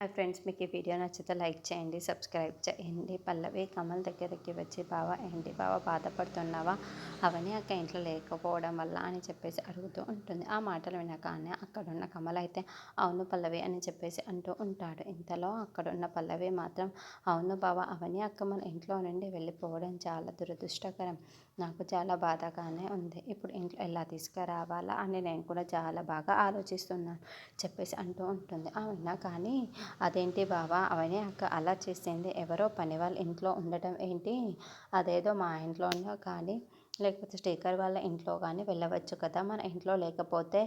Hi friends, మీకు ఈ video నచ్చితే లైక్ చేయండి, సబ్స్క్రైబ్ చేయండి. పల్లవి కమల్ దగ్గరికి వచ్చి బావ ఏంటి బావ బాధపడుతున్నావా, అవని అక్క ఇంట్లో లేకపోవడం వల్ల అని చెప్పేసి అడుగుతూ ఉంటుంది. ఆ మాటలు వినగానే అక్కడున్న కమల్ అయితే అవును పల్లవి అని చెప్పేసి అంటూ ఉంటాడు. ఇంతలో అక్కడున్న పల్లవి మాత్రం అవును బావ, అవని అక్క మన ఇంట్లో నుండి వెళ్ళిపోవడం చాలా దురదృష్టకరం. నాకు చాలా బాధగానే ఉంది. ఇప్పుడు ఇంట్లో ఎలా తీసుకురావాలా అని నేను కూడా చాలా బాగా ఆలోచిస్తున్నాను చెప్పేసి అంటూ ఉంటుంది. అవునా కానీ అదేంటి బావా, అవని అక్క అలా చేసింది ఎవరో పని వాళ్ళ ఇంట్లో ఉండటం ఏంటి, అదేదో మా ఇంట్లోనో కానీ లేకపోతే శ్రీకర్ వాళ్ళ ఇంట్లో కానీ వెళ్ళవచ్చు కదా, మన ఇంట్లో లేకపోతే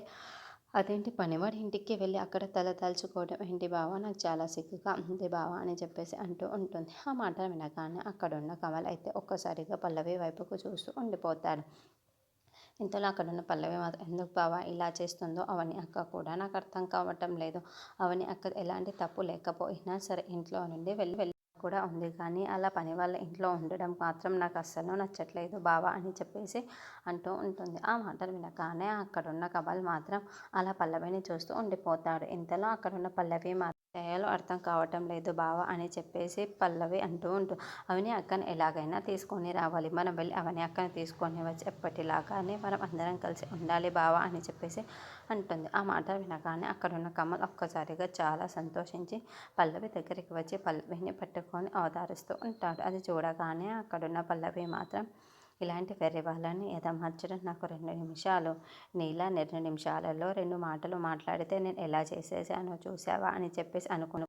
అదేంటి పనివాడి ఇంటికి వెళ్ళి అక్కడ తల దాల్చుకోవడం ఏంటి బావా, నాకు చాలా సిగ్గుగా ఉంది బావా అని చెప్పేసి అంటూ ఉంటుంది. ఆ మాటలు వినగానే అక్కడున్న కమల్ అయితే ఒక్కసారిగా పల్లవి వైపుకు చూస్తూ ఉండిపోతాడు. ఇంతలో అక్కడున్న పల్లవి మాత్రం ఎందుకు బావ ఇలా చేస్తుందో అవని అక్క కూడా నాకు అర్థం కావటం లేదు. అవని అక్క ఎలాంటి తప్పు లేకపోయినా సరే ఇంట్లో నుండి వెళ్ళి కూడా ఉంది, కానీ అలా పని వాళ్ళ ఇంట్లో ఉండడం మాత్రం నాకు అస్సలు నచ్చట్లేదు బావ అని చెప్పేసి అంటూ ఉంటుంది. ఆ మాటలు వినగానే అక్కడున్న కమల్ మాత్రం అలా పల్లవిని చూస్తూ ఉండిపోతాడు. ఇంతలో అక్కడున్న పల్లవి మాత్రం చేయాలో అర్థం కావటం లేదు బావ అని చెప్పేసి పల్లవి అంటూ ఉంటుంది. అవని అక్కని ఎలాగైనా తీసుకొని రావాలి, మనం వెళ్ళి అవని అక్కని తీసుకొని వచ్చి ఎప్పటిలాగానే మనం అందరం కలిసి ఉండాలి బావ అని చెప్పేసి అంటుంది. ఆ మాట వినగానే అక్కడున్న కమల్ ఒక్కసారిగా చాలా సంతోషించి పల్లవి దగ్గరికి వచ్చి పల్లవిని పట్టుకొని అవతారిస్తూ ఉంటాడు. అది చూడగానే అక్కడున్న పల్లవి మాత్రం ఇలాంటి వెర్రి వాళ్ళని ఎదమార్చడం నాకు 2 నిమిషాలు, నీలా 2 నిమిషాలలో 2 మాటలు మాట్లాడితే నేను ఎలా చేసేసానో చూసావా అని చెప్పేసి అనుకుని